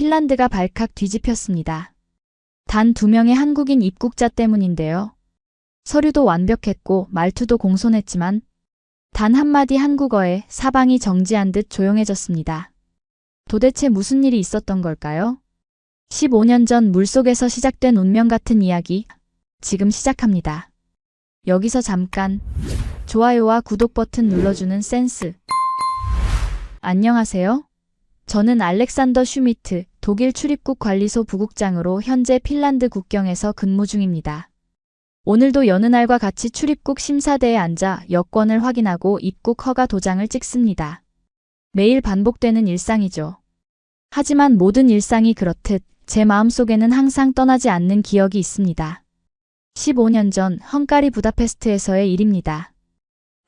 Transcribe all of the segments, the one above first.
핀란드가 발칵 뒤집혔습니다. 단 2명의 한국인 입국자 때문인데요. 서류도 완벽했고 말투도 공손했지만 단 한마디 한국어에 사방이 정지한 듯 조용해졌습니다. 도대체 무슨 일이 있었던 걸까요? 15년 전 물속에서 시작된 운명 같은 이야기, 지금 시작합니다. 여기서 잠깐 좋아요와 구독 버튼 눌러주는 센스. 안녕하세요. 저는 알렉산더 슈미트, 독일 출입국 관리소 부국장으로 현재 핀란드 국경에서 근무 중입니다. 오늘도 여느 날과 같이 출입국 심사대에 앉아 여권을 확인하고 입국 허가 도장을 찍습니다. 매일 반복되는 일상이죠. 하지만 모든 일상이 그렇듯 제 마음속에는 항상 떠나지 않는 기억이 있습니다. 15년 전 헝가리 부다페스트에서의 일입니다.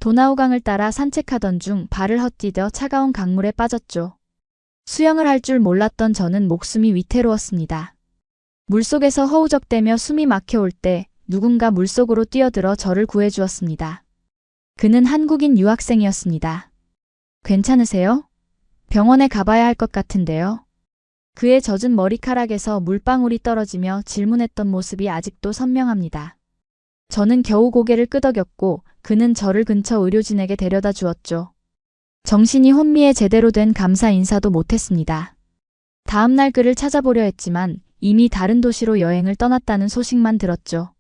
도나우강을 따라 산책하던 중 발을 헛디뎌 차가운 강물에 빠졌죠. 수영을 할 줄 몰랐던 저는 목숨이 위태로웠습니다. 물속에서 허우적대며 숨이 막혀올 때 누군가 물속으로 뛰어들어 저를 구해주었습니다. 그는 한국인 유학생이었습니다. 괜찮으세요? 병원에 가봐야 할 것 같은데요. 그의 젖은 머리카락에서 물방울이 떨어지며 질문했던 모습이 아직도 선명합니다. 저는 겨우 고개를 끄덕였고 그는 저를 근처 의료진에게 데려다 주었죠. 정신이 혼미해 제대로 된 감사 인사도 못했습니다. 다음 날 그를 찾아보려 했지만 이미 다른 도시로 여행을 떠났다는 소식만 들었죠.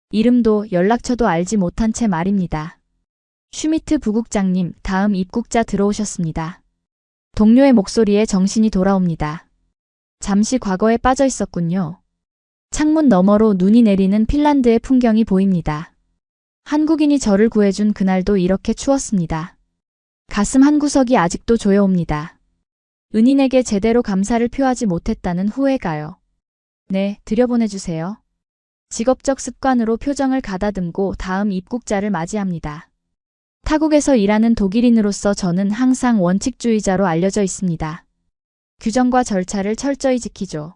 이름도 연락처도 알지 못한 채 말입니다. 슈미트 부국장님, 다음 입국자 들어오셨습니다. 동료의 목소리에 정신이 돌아옵니다. 잠시 과거에 빠져 있었군요. 창문 너머로 눈이 내리는 핀란드의 풍경이 보입니다. 한국인이 저를 구해준 그날도 이렇게 추웠습니다. 가슴 한구석이 아직도 조여옵니다. 은인에게 제대로 감사를 표하지 못했다는 후회가요. 네, 들여보내주세요. 직업적 습관으로 표정을 가다듬고 다음 입국자를 맞이합니다. 타국에서 일하는 독일인으로서 저는 항상 원칙주의자로 알려져 있습니다. 규정과 절차를 철저히 지키죠.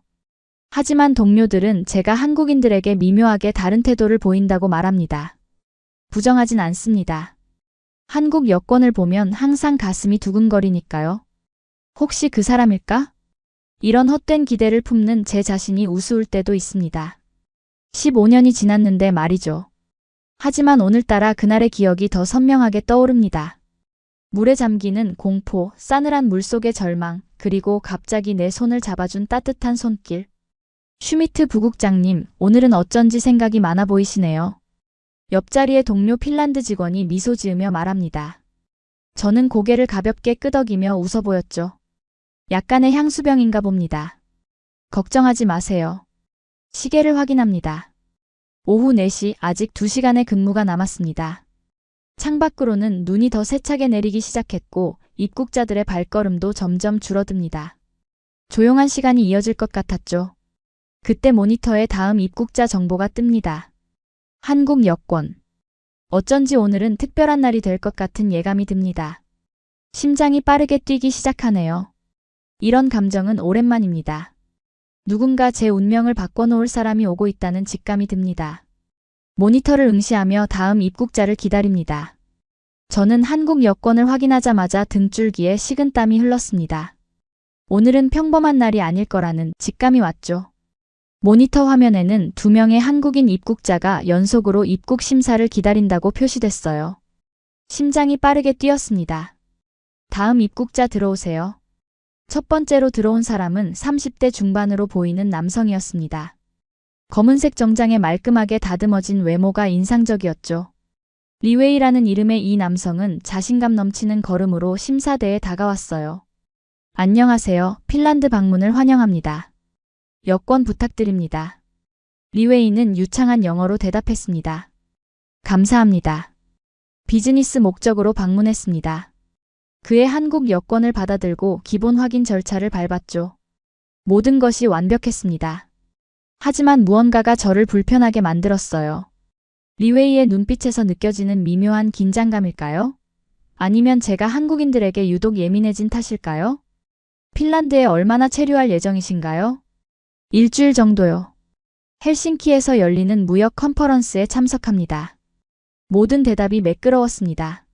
하지만 동료들은 제가 한국인들에게 미묘하게 다른 태도를 보인다고 말합니다. 부정하진 않습니다. 한국 여권을 보면 항상 가슴이 두근거리니까요. 혹시 그 사람일까? 이런 헛된 기대를 품는 제 자신이 우스울 때도 있습니다. 15년이 지났는데 말이죠. 하지만 오늘따라 그날의 기억이 더 선명하게 떠오릅니다. 물에 잠기는 공포, 싸늘한 물속의 절망, 그리고 갑자기 내 손을 잡아준 따뜻한 손길. 슈미트 부국장님, 오늘은 어쩐지 생각이 많아 보이시네요. 옆자리의 동료 핀란드 직원이 미소 지으며 말합니다. 저는 고개를 가볍게 끄덕이며 웃어 보였죠. 약간의 향수병인가 봅니다. 걱정하지 마세요. 시계를 확인합니다. 오후 4시, 아직 2시간의 근무가 남았습니다. 창밖으로는 눈이 더 세차게 내리기 시작했고 입국자들의 발걸음도 점점 줄어듭니다. 조용한 시간이 이어질 것 같았죠. 그때 모니터에 다음 입국자 정보가 뜹니다. 한국 여권. 어쩐지 오늘은 특별한 날이 될 것 같은 예감이 듭니다. 심장이 빠르게 뛰기 시작하네요. 이런 감정은 오랜만입니다. 누군가 제 운명을 바꿔놓을 사람이 오고 있다는 직감이 듭니다. 모니터를 응시하며 다음 입국자를 기다립니다. 저는 한국 여권을 확인하자마자 등줄기에 식은땀이 흘렀습니다. 오늘은 평범한 날이 아닐 거라는 직감이 왔죠. 모니터 화면에는 2명의 한국인 입국자가 연속으로 입국 심사를 기다린다고 표시됐어요. 심장이 빠르게 뛰었습니다. 다음 입국자 들어오세요. 첫 번째로 들어온 사람은 30대 중반으로 보이는 남성이었습니다. 검은색 정장에 말끔하게 다듬어진 외모가 인상적이었죠. 리웨이라는 이름의 이 남성은 자신감 넘치는 걸음으로 심사대에 다가왔어요. 안녕하세요. 핀란드 방문을 환영합니다. 여권 부탁드립니다. 리웨이는 유창한 영어로 대답했습니다. 감사합니다. 비즈니스 목적으로 방문했습니다. 그의 한국 여권을 받아들고 기본 확인 절차를 밟았죠. 모든 것이 완벽했습니다. 하지만 무언가가 저를 불편하게 만들었어요. 리웨이의 눈빛에서 느껴지는 미묘한 긴장감일까요? 아니면 제가 한국인들에게 유독 예민해진 탓일까요? 핀란드에 얼마나 체류할 예정이신가요? 일주일 정도요. 헬싱키에서 열리는 무역 컨퍼런스에 참석합니다. 모든 대답이 매끄러웠습니다.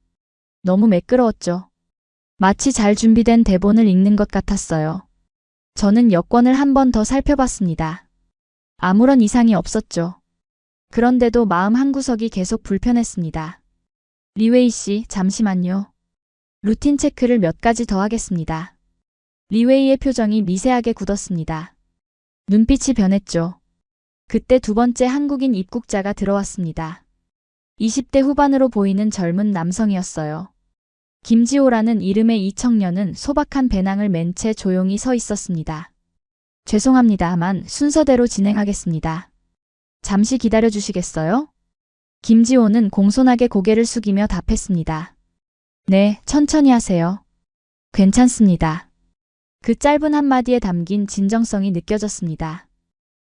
너무 매끄러웠죠. 마치 잘 준비된 대본을 읽는 것 같았어요. 저는 여권을 한 번 더 살펴봤습니다. 아무런 이상이 없었죠. 그런데도 마음 한구석이 계속 불편했습니다. 리웨이 씨, 잠시만요. 루틴 체크를 몇 가지 더 하겠습니다. 리웨이의 표정이 미세하게 굳었습니다. 눈빛이 변했죠. 그때 두 번째 한국인 입국자가 들어왔습니다. 20대 후반으로 보이는 젊은 남성이었어요. 김지호라는 이름의 이 청년은 소박한 배낭을 맨 채 조용히 서 있었습니다. 죄송합니다만 순서대로 진행하겠습니다. 잠시 기다려 주시겠어요? 김지호는 공손하게 고개를 숙이며 답했습니다. 네, 천천히 하세요. 괜찮습니다. 그 짧은 한마디에 담긴 진정성이 느껴졌습니다.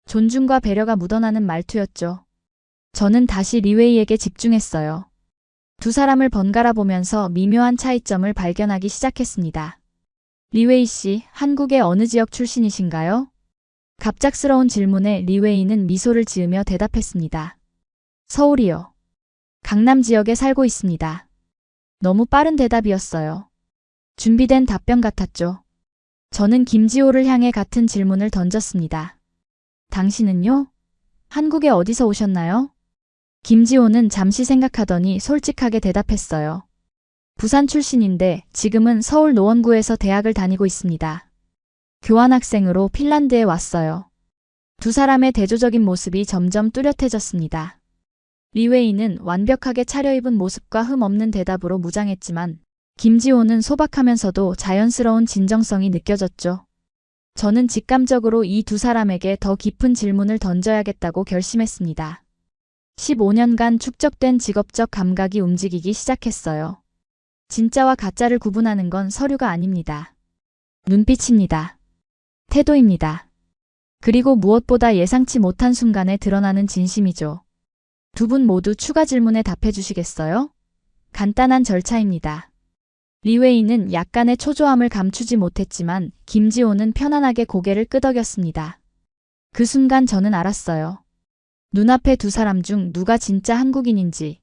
존중과 배려가 묻어나는 말투였죠. 저는 다시 리웨이에게 집중했어요. 두 사람을 번갈아 보면서 미묘한 차이점을 발견하기 시작했습니다. 리웨이 씨, 한국의 어느 지역 출신이신가요? 갑작스러운 질문에 리웨이는 미소를 지으며 대답했습니다. 서울이요. 강남 지역에 살고 있습니다. 너무 빠른 대답이었어요. 준비된 답변 같았죠. 저는 김지호를 향해 같은 질문을 던졌습니다. 당신은요? 한국에 어디서 오셨나요? 김지호는 잠시 생각하더니 솔직하게 대답했어요. 부산 출신인데 지금은 서울 노원구에서 대학을 다니고 있습니다. 교환학생으로 핀란드에 왔어요. 두 사람의 대조적인 모습이 점점 뚜렷해졌습니다. 리웨이는 완벽하게 차려입은 모습과 흠 없는 대답으로 무장했지만 김지호는 소박하면서도 자연스러운 진정성이 느껴졌죠. 저는 직감적으로 이 두 사람에게 더 깊은 질문을 던져야겠다고 결심했습니다. 15년간 축적된 직업적 감각이 움직이기 시작했어요. 진짜와 가짜를 구분하는 건 서류가 아닙니다. 눈빛입니다. 태도입니다. 그리고 무엇보다 예상치 못한 순간에 드러나는 진심이죠. 두 분 모두 추가 질문에 답해 주시겠어요? 간단한 절차입니다. 리웨이는 약간의 초조함을 감추지 못했지만 김지호는 편안하게 고개를 끄덕였습니다. 그 순간 저는 알았어요. 눈앞의 두 사람 중 누가 진짜 한국인인지.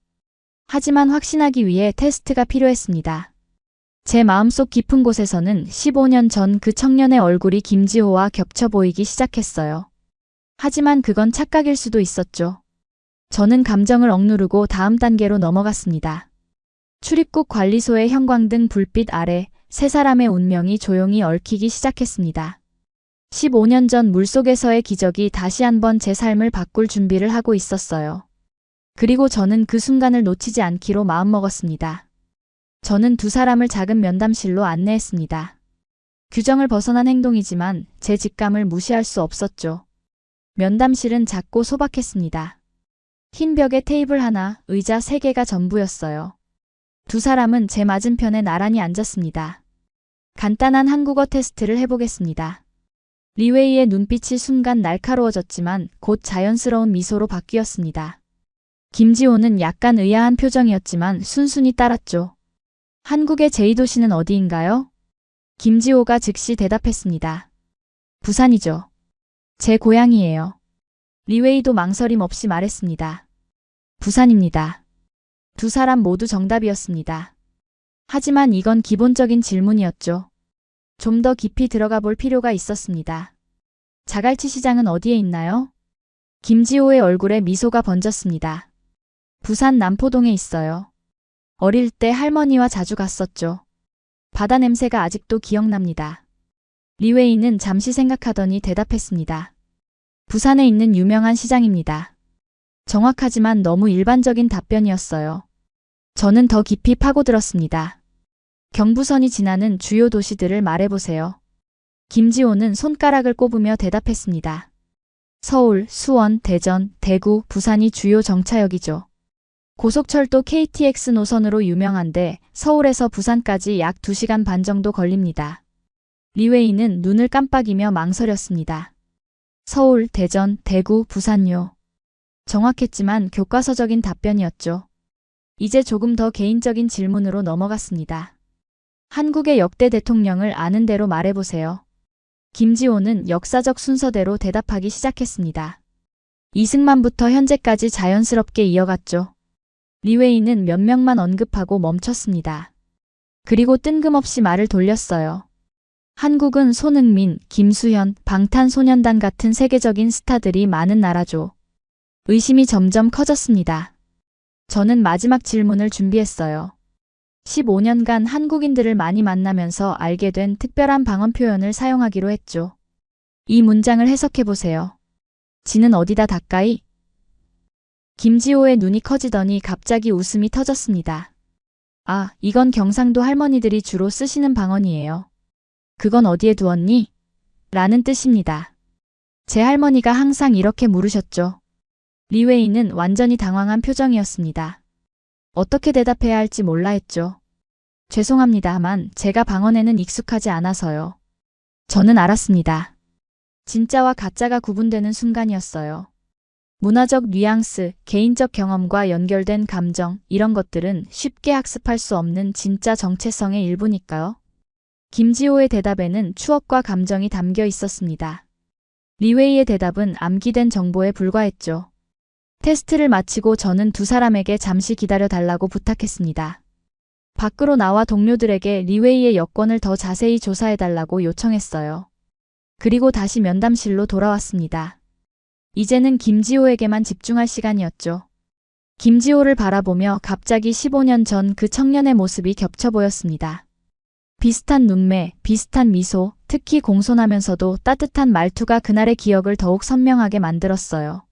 하지만 확신하기 위해 테스트가 필요했습니다. 제 마음속 깊은 곳에서는 15년 전 그 청년의 얼굴이 김지호와 겹쳐 보이기 시작했어요. 하지만 그건 착각일 수도 있었죠. 저는 감정을 억누르고 다음 단계로 넘어갔습니다. 출입국 관리소의 형광등 불빛 아래 세 사람의 운명이 조용히 얽히기 시작했습니다. 15년 전 물속에서의 기적이 다시 한번 제 삶을 바꿀 준비를 하고 있었어요. 그리고 저는 그 순간을 놓치지 않기로 마음먹었습니다. 저는 두 사람을 작은 면담실로 안내했습니다. 규정을 벗어난 행동이지만 제 직감을 무시할 수 없었죠. 면담실은 작고 소박했습니다. 흰 벽에 테이블 하나, 의자 3개가 전부였어요. 두 사람은 제 맞은편에 나란히 앉았습니다. 간단한 한국어 테스트를 해보겠습니다. 리웨이의 눈빛이 순간 날카로워졌지만 곧 자연스러운 미소로 바뀌었습니다. 김지호는 약간 의아한 표정이었지만 순순히 따랐죠. 한국의 제2도시는 어디인가요? 김지호가 즉시 대답했습니다. 부산이죠. 제 고향이에요. 리웨이도 망설임 없이 말했습니다. 부산입니다. 두 사람 모두 정답이었습니다. 하지만 이건 기본적인 질문이었죠. 좀 더 깊이 들어가 볼 필요가 있었습니다. 자갈치 시장은 어디에 있나요? 김지호의 얼굴에 미소가 번졌습니다. 부산 남포동에 있어요. 어릴 때 할머니와 자주 갔었죠. 바다 냄새가 아직도 기억납니다. 리웨이는 잠시 생각하더니 대답했습니다. 부산에 있는 유명한 시장입니다. 정확하지만 너무 일반적인 답변이었어요. 저는 더 깊이 파고들었습니다. 경부선이 지나는 주요 도시들을 말해보세요. 김지호는 손가락을 꼽으며 대답했습니다. 서울, 수원, 대전, 대구, 부산이 주요 정차역이죠. 고속철도 KTX 노선으로 유명한데 서울에서 부산까지 약 2시간 반 정도 걸립니다. 리웨이는 눈을 깜빡이며 망설였습니다. 서울, 대전, 대구, 부산요. 정확했지만 교과서적인 답변이었죠. 이제 조금 더 개인적인 질문으로 넘어갔습니다. 한국의 역대 대통령을 아는 대로 말해보세요. 김지호는 역사적 순서대로 대답하기 시작했습니다. 이승만부터 현재까지 자연스럽게 이어갔죠. 리웨이는 몇 명만 언급하고 멈췄습니다. 그리고 뜬금없이 말을 돌렸어요. 한국은 손흥민, 김수현, 방탄소년단 같은 세계적인 스타들이 많은 나라죠. 의심이 점점 커졌습니다. 저는 마지막 질문을 준비했어요. 15년간 한국인들을 많이 만나면서 알게 된 특별한 방언 표현을 사용하기로 했죠. 이 문장을 해석해보세요. 지는 어디다 닦아이? 김지호의 눈이 커지더니 갑자기 웃음이 터졌습니다. 아, 이건 경상도 할머니들이 주로 쓰시는 방언이에요. 그건 어디에 두었니? 라는 뜻입니다. 제 할머니가 항상 이렇게 물으셨죠. 리웨이는 완전히 당황한 표정이었습니다. 어떻게 대답해야 할지 몰라 했죠. 죄송합니다만 제가 방언에는 익숙하지 않아서요. 저는 알았습니다. 진짜와 가짜가 구분되는 순간이었어요. 문화적 뉘앙스, 개인적 경험과 연결된 감정, 이런 것들은 쉽게 학습할 수 없는 진짜 정체성의 일부니까요. 김지호의 대답에는 추억과 감정이 담겨 있었습니다. 리웨이의 대답은 암기된 정보에 불과했죠. 테스트를 마치고 저는 두 사람에게 잠시 기다려 달라고 부탁했습니다. 밖으로 나와 동료들에게 리웨이의 여권을 더 자세히 조사해 달라고 요청했어요. 그리고 다시 면담실로 돌아왔습니다. 이제는 김지호에게만 집중할 시간이었죠. 김지호를 바라보며 갑자기 15년 전 그 청년의 모습이 겹쳐 보였습니다. 비슷한 눈매, 비슷한 미소, 특히 공손하면서도 따뜻한 말투가 그날의 기억을 더욱 선명하게 만들었어요.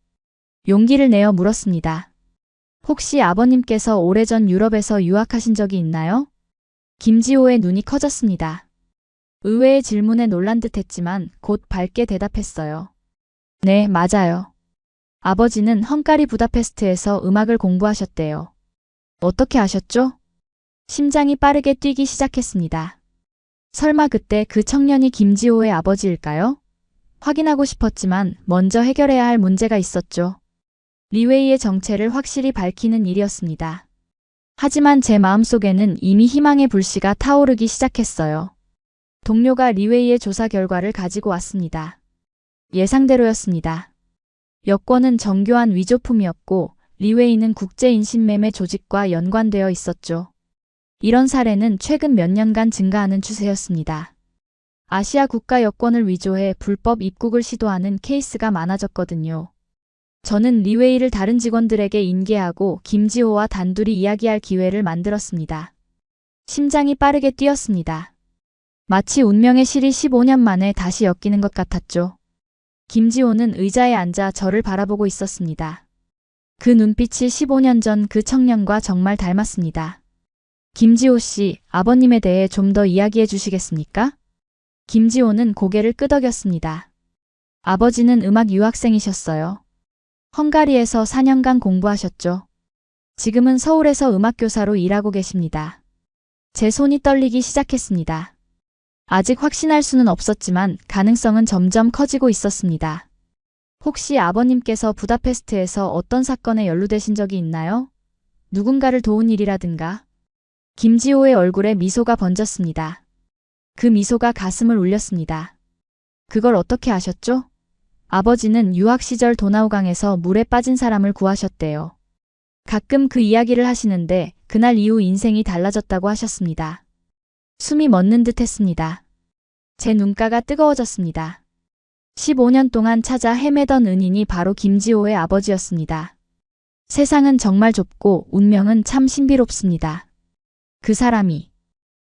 용기를 내어 물었습니다. 혹시 아버님께서 오래전 유럽에서 유학하신 적이 있나요? 김지호의 눈이 커졌습니다. 의외의 질문에 놀란 듯 했지만 곧 밝게 대답했어요. 네, 맞아요. 아버지는 헝가리 부다페스트에서 음악을 공부하셨대요. 어떻게 아셨죠? 심장이 빠르게 뛰기 시작했습니다. 설마 그때 그 청년이 김지호의 아버지일까요? 확인하고 싶었지만 먼저 해결해야 할 문제가 있었죠. 리웨이의 정체를 확실히 밝히는 일이었습니다. 하지만 제 마음속에는 이미 희망의 불씨가 타오르기 시작했어요. 동료가 리웨이의 조사 결과를 가지고 왔습니다. 예상대로였습니다. 여권은 정교한 위조품이었고 리웨이는 국제인신매매 조직과 연관되어 있었죠. 이런 사례는 최근 몇 년간 증가하는 추세였습니다. 아시아 국가 여권을 위조해 불법 입국을 시도하는 케이스가 많아졌거든요. 저는 리웨이를 다른 직원들에게 인계하고 김지호와 단둘이 이야기할 기회를 만들었습니다. 심장이 빠르게 뛰었습니다. 마치 운명의 실이 15년 만에 다시 엮이는 것 같았죠. 김지호는 의자에 앉아 저를 바라보고 있었습니다. 그 눈빛이 15년 전 그 청년과 정말 닮았습니다. 김지호 씨, 아버님에 대해 좀 더 이야기해 주시겠습니까? 김지호는 고개를 끄덕였습니다. 아버지는 음악 유학생이셨어요. 헝가리에서 4년간 공부하셨죠. 지금은 서울에서 음악교사로 일하고 계십니다. 제 손이 떨리기 시작했습니다. 아직 확신할 수는 없었지만 가능성은 점점 커지고 있었습니다. 혹시 아버님께서 부다페스트에서 어떤 사건에 연루되신 적이 있나요? 누군가를 도운 일이라든가? 김지호의 얼굴에 미소가 번졌습니다. 그 미소가 가슴을 울렸습니다. 그걸 어떻게 아셨죠? 아버지는 유학 시절 도나우강에서 물에 빠진 사람을 구하셨대요. 가끔 그 이야기를 하시는데 그날 이후 인생이 달라졌다고 하셨습니다. 숨이 멎는 듯 했습니다. 제 눈가가 뜨거워졌습니다. 15년 동안 찾아 헤매던 은인이 바로 김지호의 아버지였습니다. 세상은 정말 좁고 운명은 참 신비롭습니다. 그 사람이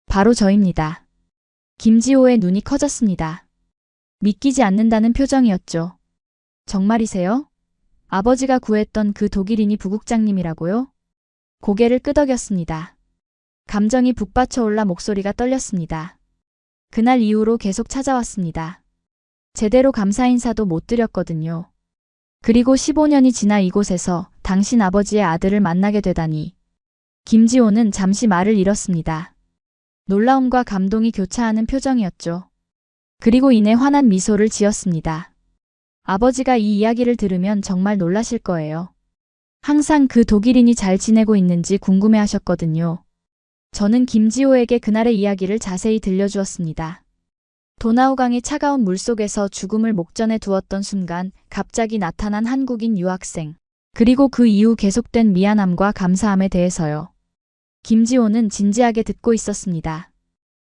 바로 저입니다. 김지호의 눈이 커졌습니다. 믿기지 않는다는 표정이었죠. 정말이세요? 아버지가 구했던 그 독일인이 부국장님이라고요? 고개를 끄덕였습니다. 감정이 북받쳐 올라 목소리가 떨렸습니다. 그날 이후로 계속 찾아왔습니다. 제대로 감사 인사도 못 드렸거든요. 그리고 15년이 지나 이곳에서 당신 아버지의 아들을 만나게 되다니. 김지호는 잠시 말을 잃었습니다. 놀라움과 감동이 교차하는 표정이었죠. 그리고 이내 환한 미소를 지었습니다. 아버지가 이 이야기를 들으면 정말 놀라실 거예요. 항상 그 독일인이 잘 지내고 있는지 궁금해하셨거든요. 저는 김지호에게 그날의 이야기를 자세히 들려주었습니다. 도나우강의 차가운 물속에서 죽음을 목전에 두었던 순간 갑자기 나타난 한국인 유학생. 그리고 그 이후 계속된 미안함과 감사함에 대해서요. 김지호는 진지하게 듣고 있었습니다.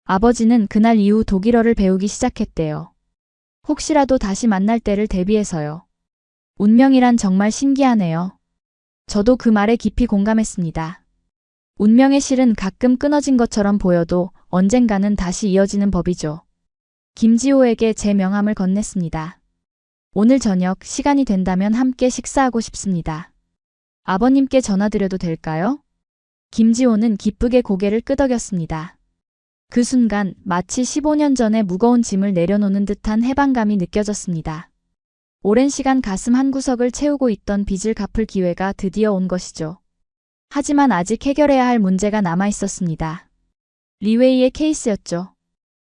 아버지는 그날 이후 독일어를 배우기 시작했대요. 혹시라도 다시 만날 때를 대비해서요. 운명이란 정말 신기하네요. 저도 그 말에 깊이 공감했습니다. 운명의 실은 가끔 끊어진 것처럼 보여도 언젠가는 다시 이어지는 법이죠. 김지호에게 제 명함을 건넸습니다. 오늘 저녁 시간이 된다면 함께 식사하고 싶습니다. 아버님께 전화드려도 될까요? 김지호는 기쁘게 고개를 끄덕였습니다. 그 순간 마치 15년 전에 무거운 짐을 내려놓는 듯한 해방감이 느껴졌습니다. 오랜 시간 가슴 한구석을 채우고 있던 빚을 갚을 기회가 드디어 온 것이죠. 하지만 아직 해결해야 할 문제가 남아 있었습니다. 리웨이의 케이스였죠.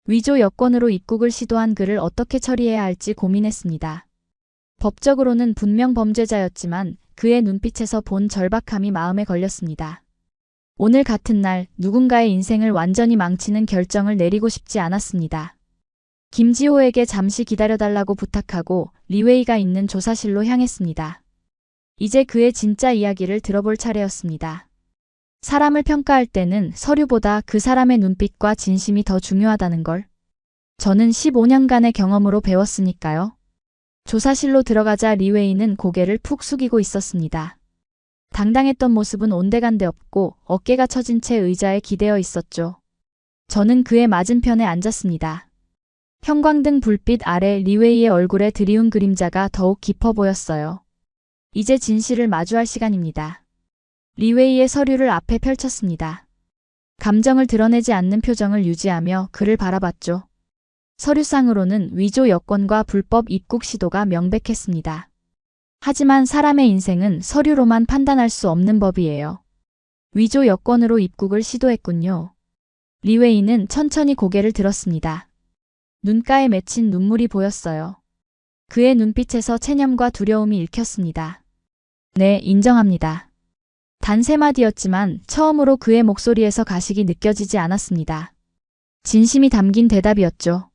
위조 여권으로 입국을 시도한 그를 어떻게 처리해야 할지 고민했습니다. 법적으로는 분명 범죄자였지만 그의 눈빛에서 본 절박함이 마음에 걸렸습니다. 오늘 같은 날 누군가의 인생을 완전히 망치는 결정을 내리고 싶지 않았습니다. 김지호에게 잠시 기다려달라고 부탁하고 리웨이가 있는 조사실로 향했습니다. 이제 그의 진짜 이야기를 들어볼 차례였습니다. 사람을 평가할 때는 서류보다 그 사람의 눈빛과 진심이 더 중요하다는 걸 저는 15년간의 경험으로 배웠으니까요. 조사실로 들어가자 리웨이는 고개를 푹 숙이고 있었습니다. 당당했던 모습은 온데간데 없고 어깨가 처진 채 의자에 기대어 있었죠. 저는 그의 맞은편에 앉았습니다. 형광등 불빛 아래 리웨이의 얼굴에 드리운 그림자가 더욱 깊어 보였어요. 이제 진실을 마주할 시간입니다. 리웨이의 서류를 앞에 펼쳤습니다. 감정을 드러내지 않는 표정을 유지하며 그를 바라봤죠. 서류상으로는 위조 여권과 불법 입국 시도가 명백했습니다. 하지만 사람의 인생은 서류로만 판단할 수 없는 법이에요. 위조 여권으로 입국을 시도했군요. 리웨이는 천천히 고개를 들었습니다. 눈가에 맺힌 눈물이 보였어요. 그의 눈빛에서 체념과 두려움이 읽혔습니다. 네, 인정합니다. 단 3마디였지만 처음으로 그의 목소리에서 가식이 느껴지지 않았습니다. 진심이 담긴 대답이었죠.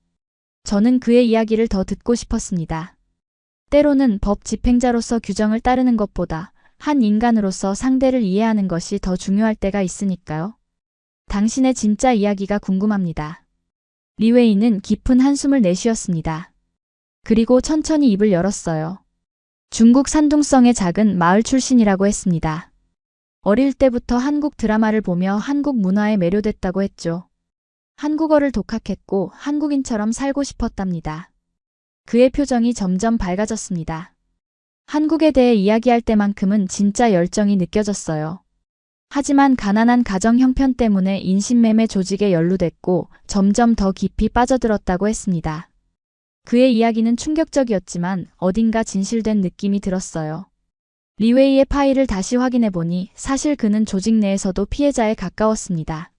저는 그의 이야기를 더 듣고 싶었습니다. 때로는 법 집행자로서 규정을 따르는 것보다 한 인간으로서 상대를 이해하는 것이 더 중요할 때가 있으니까요. 당신의 진짜 이야기가 궁금합니다. 리웨이는 깊은 한숨을 내쉬었습니다. 그리고 천천히 입을 열었어요. 중국 산둥성의 작은 마을 출신이라고 했습니다. 어릴 때부터 한국 드라마를 보며 한국 문화에 매료됐다고 했죠. 한국어를 독학했고 한국인처럼 살고 싶었답니다. 그의 표정이 점점 밝아졌습니다. 한국에 대해 이야기할 때만큼은 진짜 열정이 느껴졌어요. 하지만 가난한 가정 형편 때문에 인신매매 조직에 연루됐고 점점 더 깊이 빠져들었다고 했습니다. 그의 이야기는 충격적이었지만 어딘가 진실된 느낌이 들었어요. 리웨이의 파일을 다시 확인해보니 사실 그는 조직 내에서도 피해자에 가까웠습니다.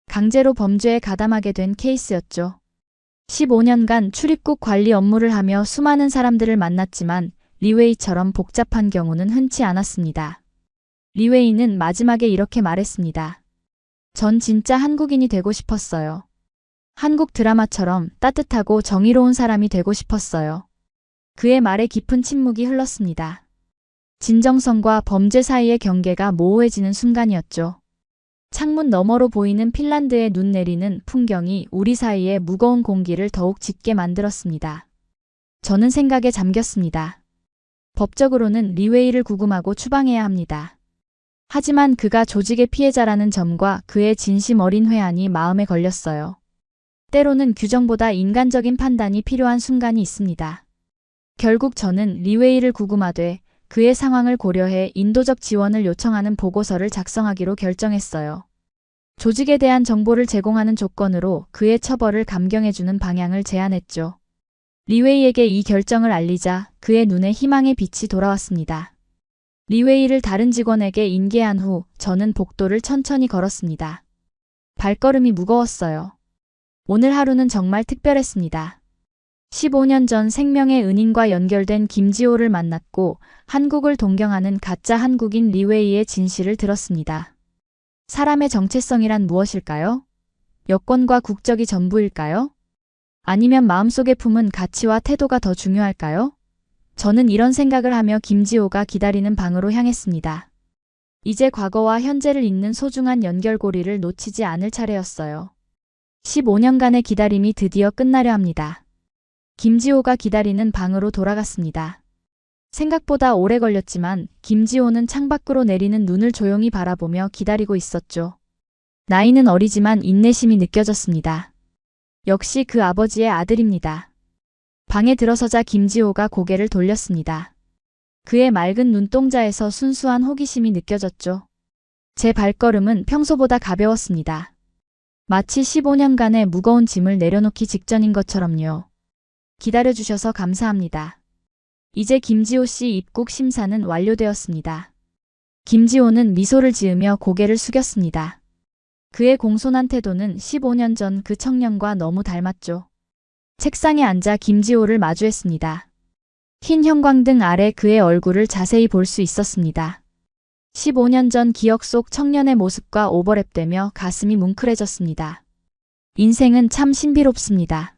강제로 범죄에 가담하게 된 케이스였죠. 15년간 출입국 관리 업무를 하며 수많은 사람들을 만났지만 리웨이처럼 복잡한 경우는 흔치 않았습니다. 리웨이는 마지막에 이렇게 말했습니다. 전 진짜 한국인이 되고 싶었어요. 한국 드라마처럼 따뜻하고 정의로운 사람이 되고 싶었어요. 그의 말에 깊은 침묵이 흘렀습니다. 진정성과 범죄 사이의 경계가 모호해지는 순간이었죠. 창문 너머로 보이는 핀란드의 눈 내리는 풍경이 우리 사이의 무거운 공기를 더욱 짙게 만들었습니다. 저는 생각에 잠겼습니다. 법적으로는 리웨이를 구금하고 추방해야 합니다. 하지만 그가 조직의 피해자라는 점과 그의 진심 어린 회한이 마음에 걸렸어요. 때로는 규정보다 인간적인 판단이 필요한 순간이 있습니다. 결국 저는 리웨이를 구금하되 그의 상황을 고려해 인도적 지원을 요청하는 보고서를 작성하기로 결정했어요. 조직에 대한 정보를 제공하는 조건으로 그의 처벌을 감경해주는 방향을 제안했죠. 리웨이에게 이 결정을 알리자 그의 눈에 희망의 빛이 돌아왔습니다. 리웨이를 다른 직원에게 인계한 후 저는 복도를 천천히 걸었습니다. 발걸음이 무거웠어요. 오늘 하루는 정말 특별했습니다. 15년 전 생명의 은인과 연결된 김지호를 만났고 한국을 동경하는 가짜 한국인 리웨이의 진실을 들었습니다. 사람의 정체성이란 무엇일까요? 여권과 국적이 전부일까요? 아니면 마음속에 품은 가치와 태도가 더 중요할까요? 저는 이런 생각을 하며 김지호가 기다리는 방으로 향했습니다. 이제 과거와 현재를 잇는 소중한 연결고리를 놓치지 않을 차례였어요. 15년간의 기다림이 드디어 끝나려 합니다. 김지호가 기다리는 방으로 돌아갔습니다. 생각보다 오래 걸렸지만 김지호는 창밖으로 내리는 눈을 조용히 바라보며 기다리고 있었죠. 나이는 어리지만 인내심이 느껴졌습니다. 역시 그 아버지의 아들입니다. 방에 들어서자 김지호가 고개를 돌렸습니다. 그의 맑은 눈동자에서 순수한 호기심이 느껴졌죠. 제 발걸음은 평소보다 가벼웠습니다. 마치 15년간의 무거운 짐을 내려놓기 직전인 것처럼요. 기다려주셔서 감사합니다. 이제 김지호 씨 입국 심사는 완료되었습니다. 김지호는 미소를 지으며 고개를 숙였습니다. 그의 공손한 태도는 15년 전 그 청년과 너무 닮았죠. 책상에 앉아 김지호를 마주했습니다. 흰 형광등 아래 그의 얼굴을 자세히 볼 수 있었습니다. 15년 전 기억 속 청년의 모습과 오버랩되며 가슴이 뭉클해졌습니다. 인생은 참 신비롭습니다.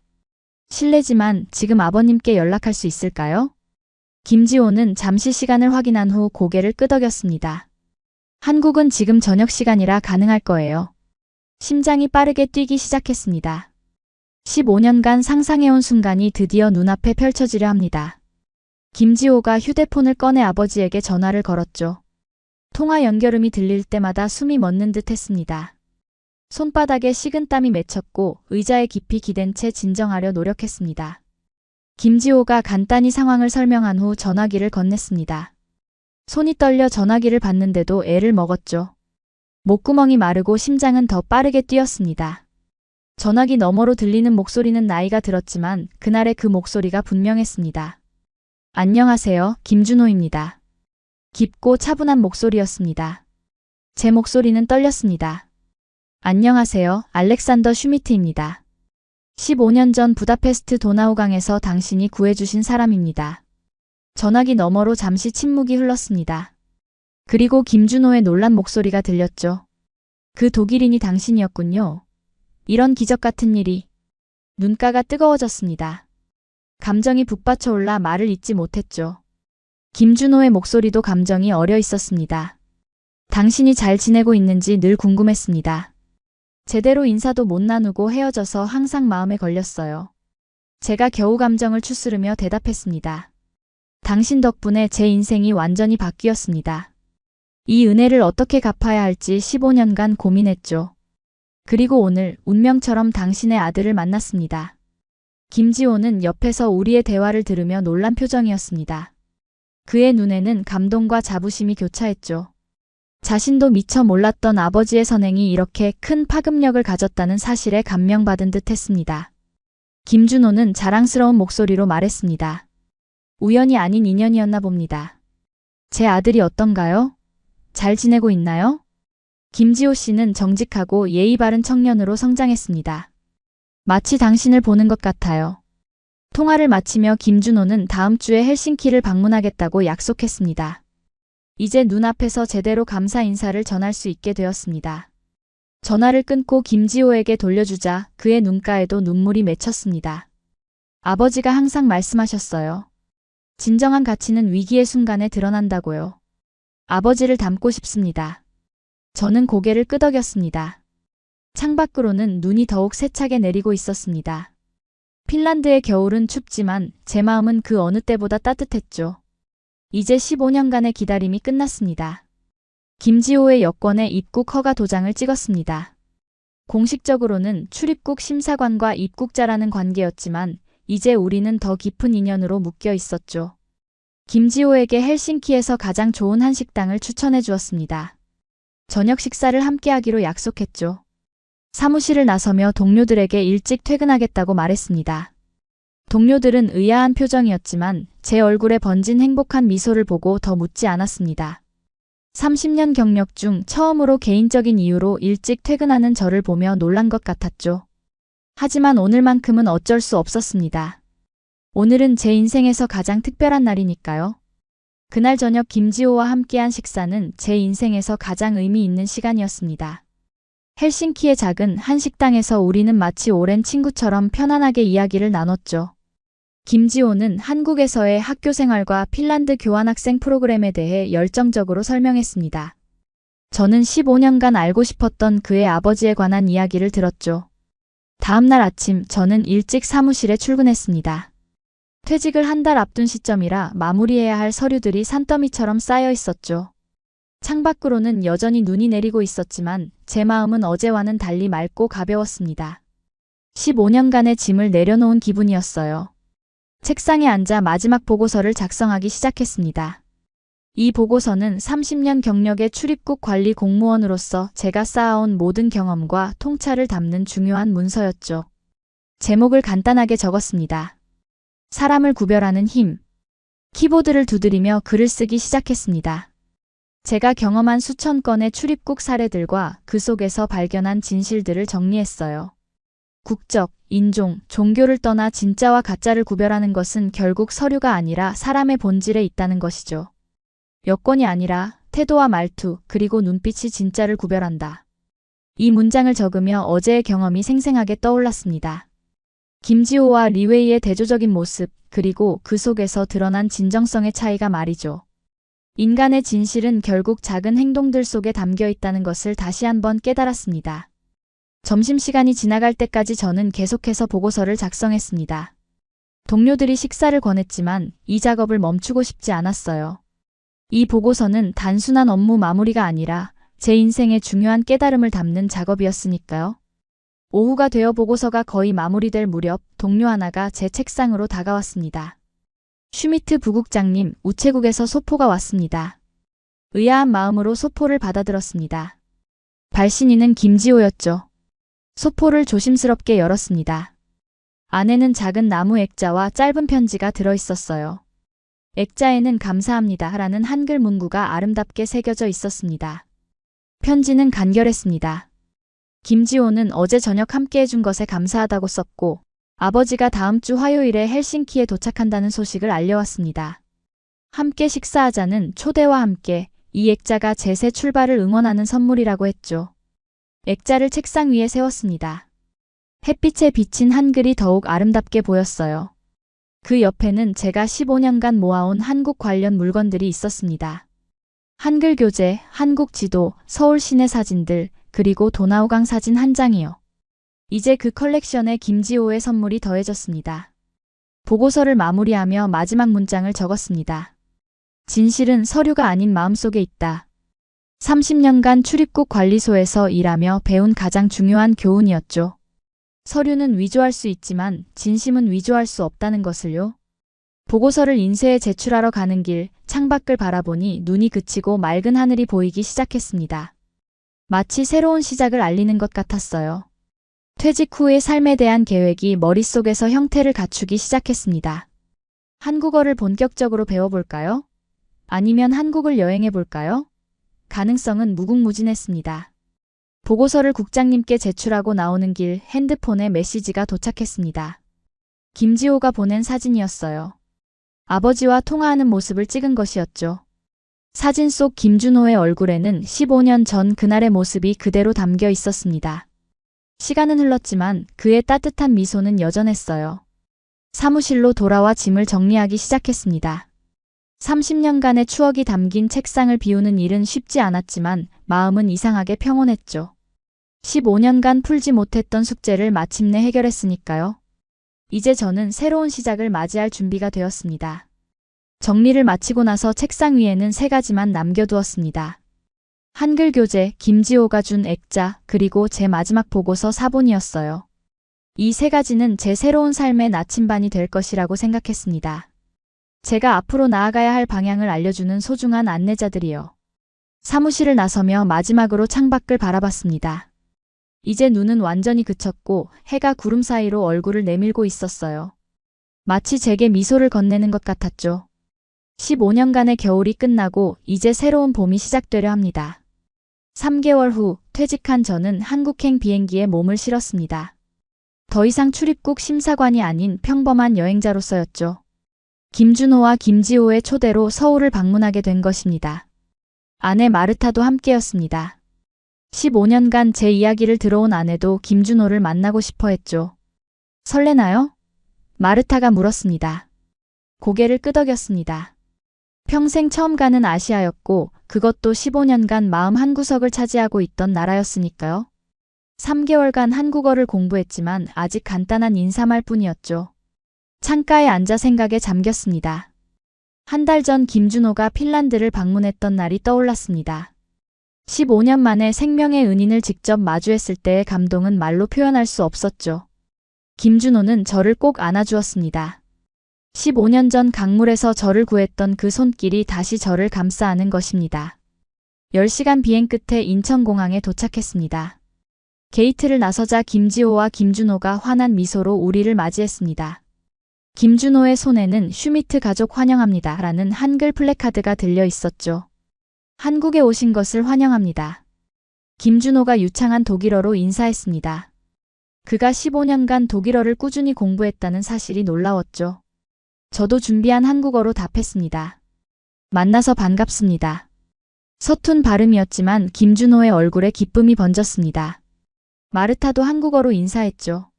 실례지만 지금 아버님께 연락할 수 있을까요? 김지호는 잠시 시간을 확인한 후 고개를 끄덕였습니다. 한국은 지금 저녁 시간이라 가능할 거예요. 심장이 빠르게 뛰기 시작했습니다. 15년간 상상해온 순간이 드디어 눈앞에 펼쳐지려 합니다. 김지호가 휴대폰을 꺼내 아버지에게 전화를 걸었죠. 통화 연결음이 들릴 때마다 숨이 멎는 듯 했습니다. 손바닥에 식은땀이 맺혔고 의자에 깊이 기댄 채 진정하려 노력했습니다. 김지호가 간단히 상황을 설명한 후 전화기를 건넸습니다. 손이 떨려 전화기를 받는데도 애를 먹었죠. 목구멍이 마르고 심장은 더 빠르게 뛰었습니다. 전화기 너머로 들리는 목소리는 나이가 들었지만 그날의 그 목소리가 분명했습니다. 안녕하세요, 김준호입니다. 깊고 차분한 목소리였습니다. 제 목소리는 떨렸습니다. 안녕하세요, 알렉산더 슈미트입니다. 15년 전 부다페스트 도나우강에서 당신이 구해주신 사람입니다. 전화기 너머로 잠시 침묵이 흘렀습니다. 그리고 김준호의 놀란 목소리가 들렸죠. 그 독일인이 당신이었군요. 이런 기적 같은 일이. 눈가가 뜨거워졌습니다. 감정이 북받쳐 올라 말을 잇지 못했죠. 김준호의 목소리도 감정이 어려 있었습니다. 당신이 잘 지내고 있는지 늘 궁금했습니다. 제대로 인사도 못 나누고 헤어져서 항상 마음에 걸렸어요. 제가 겨우 감정을 추스르며 대답했습니다. 당신 덕분에 제 인생이 완전히 바뀌었습니다. 이 은혜를 어떻게 갚아야 할지 15년간 고민했죠. 그리고 오늘 운명처럼 당신의 아들을 만났습니다. 김지호는 옆에서 우리의 대화를 들으며 놀란 표정이었습니다. 그의 눈에는 감동과 자부심이 교차했죠. 자신도 미처 몰랐던 아버지의 선행이 이렇게 큰 파급력을 가졌다는 사실에 감명받은 듯 했습니다. 김준호는 자랑스러운 목소리로 말했습니다. 우연이 아닌 인연이었나 봅니다. 제 아들이 어떤가요? 잘 지내고 있나요? 김지호 씨는 정직하고 예의 바른 청년으로 성장했습니다. 마치 당신을 보는 것 같아요. 통화를 마치며 김준호는 다음 주에 헬싱키를 방문하겠다고 약속했습니다. 이제 눈앞에서 제대로 감사 인사를 전할 수 있게 되었습니다. 전화를 끊고 김지호에게 돌려주자 그의 눈가에도 눈물이 맺혔습니다. 아버지가 항상 말씀하셨어요. 진정한 가치는 위기의 순간에 드러난다고요. 아버지를 닮고 싶습니다. 저는 고개를 끄덕였습니다. 창밖으로는 눈이 더욱 세차게 내리고 있었습니다. 핀란드의 겨울은 춥지만 제 마음은 그 어느 때보다 따뜻했죠. 이제 15년간의 기다림이 끝났습니다. 김지호의 여권에 입국 허가 도장을 찍었습니다. 공식적으로는 출입국 심사관과 입국자라는 관계였지만 이제 우리는 더 깊은 인연으로 묶여 있었죠. 김지호에게 헬싱키에서 가장 좋은 한식당을 추천해 주었습니다. 저녁 식사를 함께하기로 약속했죠. 사무실을 나서며 동료들에게 일찍 퇴근하겠다고 말했습니다. 동료들은 의아한 표정이었지만 제 얼굴에 번진 행복한 미소를 보고 더 묻지 않았습니다. 30년 경력 중 처음으로 개인적인 이유로 일찍 퇴근하는 저를 보며 놀란 것 같았죠. 하지만 오늘만큼은 어쩔 수 없었습니다. 오늘은 제 인생에서 가장 특별한 날이니까요. 그날 저녁 김지호와 함께한 식사는 제 인생에서 가장 의미 있는 시간이었습니다. 헬싱키의 작은 한식당에서 우리는 마치 오랜 친구처럼 편안하게 이야기를 나눴죠. 김지호는 한국에서의 학교 생활과 핀란드 교환학생 프로그램에 대해 열정적으로 설명했습니다. 저는 15년간 알고 싶었던 그의 아버지에 관한 이야기를 들었죠. 다음 날 아침 저는 일찍 사무실에 출근했습니다. 퇴직을 한 달 앞둔 시점이라 마무리해야 할 서류들이 산더미처럼 쌓여 있었죠. 창밖으로는 여전히 눈이 내리고 있었지만 제 마음은 어제와는 달리 맑고 가벼웠습니다. 15년간의 짐을 내려놓은 기분이었어요. 책상에 앉아 마지막 보고서를 작성하기 시작했습니다. 이 보고서는 30년 경력의 출입국 관리 공무원으로서 제가 쌓아온 모든 경험과 통찰을 담는 중요한 문서였죠. 제목을 간단하게 적었습니다. 사람을 구별하는 힘. 키보드를 두드리며 글을 쓰기 시작했습니다. 제가 경험한 수천 건의 출입국 사례들과 그 속에서 발견한 진실들을 정리했어요. 국적, 인종, 종교를 떠나 진짜와 가짜를 구별하는 것은 결국 서류가 아니라 사람의 본질에 있다는 것이죠. 여권이 아니라 태도와 말투, 그리고 눈빛이 진짜를 구별한다. 이 문장을 적으며 어제의 경험이 생생하게 떠올랐습니다. 김지호와 리웨이의 대조적인 모습, 그리고 그 속에서 드러난 진정성의 차이가 말이죠. 인간의 진실은 결국 작은 행동들 속에 담겨 있다는 것을 다시 한번 깨달았습니다. 점심시간이 지나갈 때까지 저는 계속해서 보고서를 작성했습니다. 동료들이 식사를 권했지만 이 작업을 멈추고 싶지 않았어요. 이 보고서는 단순한 업무 마무리가 아니라 제 인생의 중요한 깨달음을 담는 작업이었으니까요. 오후가 되어 보고서가 거의 마무리될 무렵 동료 하나가 제 책상으로 다가왔습니다. 슈미트 부국장님, 우체국에서 소포가 왔습니다. 의아한 마음으로 소포를 받아들었습니다. 발신인은 김지호였죠. 소포를 조심스럽게 열었습니다. 안에는 작은 나무 액자와 짧은 편지가 들어있었어요. 액자에는 감사합니다라는 한글 문구가 아름답게 새겨져 있었습니다. 편지는 간결했습니다. 김지호는 어제 저녁 함께 해준 것에 감사하다고 썼고 아버지가 다음 주 화요일에 헬싱키에 도착한다는 소식을 알려왔습니다. 함께 식사하자는 초대와 함께 이 액자가 제 새 출발을 응원하는 선물이라고 했죠. 액자를 책상 위에 세웠습니다. 햇빛에 비친 한글이 더욱 아름답게 보였어요. 그 옆에는 제가 15년간 모아온 한국 관련 물건들이 있었습니다. 한글 교재, 한국 지도, 서울 시내 사진들, 그리고 도나우강 사진 한 장이요. 이제 그 컬렉션에 김지호의 선물이 더해졌습니다. 보고서를 마무리하며 마지막 문장을 적었습니다. 진실은 서류가 아닌 마음속에 있다. 30년간 출입국 관리소에서 일하며 배운 가장 중요한 교훈이었죠. 서류는 위조할 수 있지만 진심은 위조할 수 없다는 것을요. 보고서를 인쇄해 제출하러 가는 길, 창밖을 바라보니 눈이 그치고 맑은 하늘이 보이기 시작했습니다. 마치 새로운 시작을 알리는 것 같았어요. 퇴직 후의 삶에 대한 계획이 머릿속에서 형태를 갖추기 시작했습니다. 한국어를 본격적으로 배워볼까요? 아니면 한국을 여행해볼까요? 가능성은 무궁무진했습니다. 보고서를 국장님께 제출하고 나오는 길 핸드폰에 메시지가 도착했습니다. 김지호가 보낸 사진이었어요. 아버지와 통화하는 모습을 찍은 것이었죠. 사진 속 김준호의 얼굴에는 15년 전 그날의 모습이 그대로 담겨 있었습니다. 시간은 흘렀지만 그의 따뜻한 미소는 여전했어요. 사무실로 돌아와 짐을 정리하기 시작했습니다. 30년간의 추억이 담긴 책상을 비우는 일은 쉽지 않았지만 마음은 이상하게 평온했죠. 15년간 풀지 못했던 숙제를 마침내 해결했으니까요. 이제 저는 새로운 시작을 맞이할 준비가 되었습니다. 정리를 마치고 나서 책상 위에는 3가지만 남겨두었습니다. 한글 교재, 김지호가 준 액자, 그리고 제 마지막 보고서 사본이었어요. 이 3가지는 제 새로운 삶의 나침반이 될 것이라고 생각했습니다. 제가 앞으로 나아가야 할 방향을 알려주는 소중한 안내자들이요. 사무실을 나서며 마지막으로 창밖을 바라봤습니다. 이제 눈은 완전히 그쳤고 해가 구름 사이로 얼굴을 내밀고 있었어요. 마치 제게 미소를 건네는 것 같았죠. 15년간의 겨울이 끝나고 이제 새로운 봄이 시작되려 합니다. 3개월 후 퇴직한 저는 한국행 비행기에 몸을 실었습니다. 더 이상 출입국 심사관이 아닌 평범한 여행자로서였죠. 김준호와 김지호의 초대로 서울을 방문하게 된 것입니다. 아내 마르타도 함께였습니다. 15년간 제 이야기를 들어온 아내도 김준호를 만나고 싶어 했죠. 설레나요? 마르타가 물었습니다. 고개를 끄덕였습니다. 평생 처음 가는 아시아였고 그것도 15년간 마음 한구석을 차지하고 있던 나라였으니까요. 3개월간 한국어를 공부했지만 아직 간단한 인사말 뿐이었죠. 창가에 앉아 생각에 잠겼습니다. 한 달 전 김준호가 핀란드를 방문했던 날이 떠올랐습니다. 15년 만에 생명의 은인을 직접 마주했을 때의 감동은 말로 표현할 수 없었죠. 김준호는 저를 꼭 안아주었습니다. 15년 전 강물에서 저를 구했던 그 손길이 다시 저를 감싸 안은 것입니다. 10시간 비행 끝에 인천공항에 도착했습니다. 게이트를 나서자 김지호와 김준호가 환한 미소로 우리를 맞이했습니다. 김준호의 손에는 슈미트 가족 환영합니다 라는 한글 플래카드가 들려 있었죠. 한국에 오신 것을 환영합니다. 김준호가 유창한 독일어로 인사했습니다. 그가 15년간 독일어를 꾸준히 공부했다는 사실이 놀라웠죠. 저도 준비한 한국어로 답했습니다. 만나서 반갑습니다. 서툰 발음이었지만 김준호의 얼굴에 기쁨이 번졌습니다. 마르타도 한국어로 인사했죠.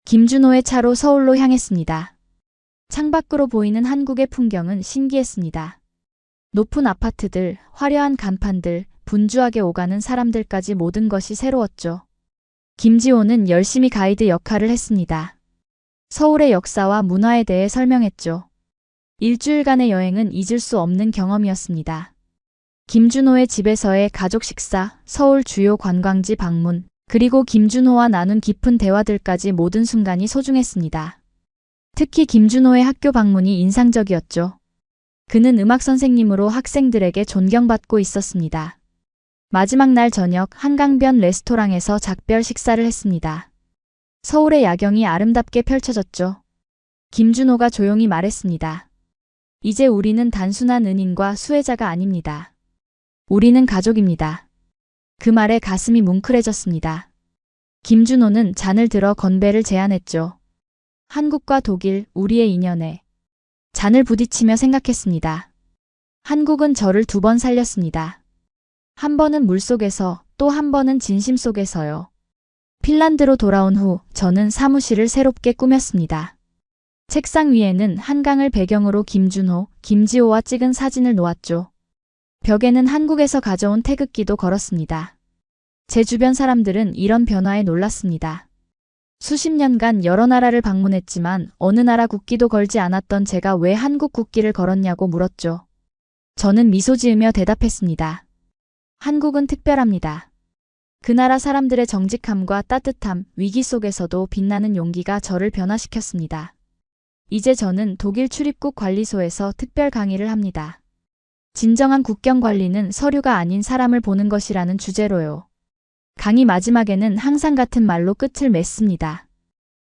김준호의 차로 서울로 향했습니다. 창밖으로 보이는 한국의 풍경은 신기했습니다. 높은 아파트들, 화려한 간판들, 분주하게 오가는 사람들까지 모든 것이 새로웠죠. 김지호는 열심히 가이드 역할을 했습니다. 서울의 역사와 문화에 대해 설명했죠. 일주일간의 여행은 잊을 수 없는 경험이었습니다. 김준호의 집에서의 가족 식사, 서울 주요 관광지 방문, 그리고 김준호와 나눈 깊은 대화들까지 모든 순간이 소중했습니다. 특히 김준호의 학교 방문이 인상적이었죠. 그는 음악 선생님으로 학생들에게 존경받고 있었습니다. 마지막 날 저녁 한강변 레스토랑에서 작별 식사를 했습니다. 서울의 야경이 아름답게 펼쳐졌죠. 김준호가 조용히 말했습니다. 이제 우리는 단순한 은인과 수혜자가 아닙니다. 우리는 가족입니다. 그 말에 가슴이 뭉클해졌습니다. 김준호는 잔을 들어 건배를 제안했죠. 한국과 독일, 우리의 인연에. 잔을 부딪히며 생각했습니다. 한국은 저를 2번 살렸습니다. 한 번은 물속에서, 또 한 번은 진심 속에서요. 핀란드로 돌아온 후 저는 사무실을 새롭게 꾸몄습니다. 책상 위에는 한강을 배경으로 김준호, 김지호와 찍은 사진을 놓았죠. 벽에는 한국에서 가져온 태극기도 걸었습니다. 제 주변 사람들은 이런 변화에 놀랐습니다. 수십 년간 여러 나라를 방문했지만 어느 나라 국기도 걸지 않았던 제가 왜 한국 국기를 걸었냐고 물었죠. 저는 미소 지으며 대답했습니다. 한국은 특별합니다. 그 나라 사람들의 정직함과 따뜻함, 위기 속에서도 빛나는 용기가 저를 변화시켰습니다. 이제 저는 독일 출입국 관리소에서 특별 강의를 합니다. 진정한 국경 관리는 서류가 아닌 사람을 보는 것이라는 주제로요. 강의 마지막에는 항상 같은 말로 끝을 맺습니다.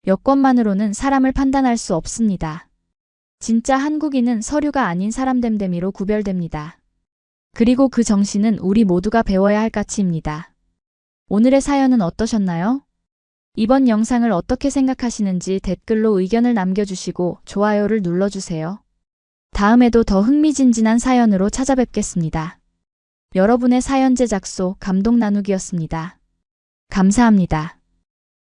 여권만으로는 사람을 판단할 수 없습니다. 진짜 한국인은 서류가 아닌 사람됨됨이로 구별됩니다. 그리고 그 정신은 우리 모두가 배워야 할 가치입니다. 오늘의 사연은 어떠셨나요? 이번 영상을 어떻게 생각하시는지 댓글로 의견을 남겨주시고 좋아요를 눌러주세요. 다음에도 더 흥미진진한 사연으로 찾아뵙겠습니다. 여러분의 사연 제작소 감동 나누기였습니다. 감사합니다.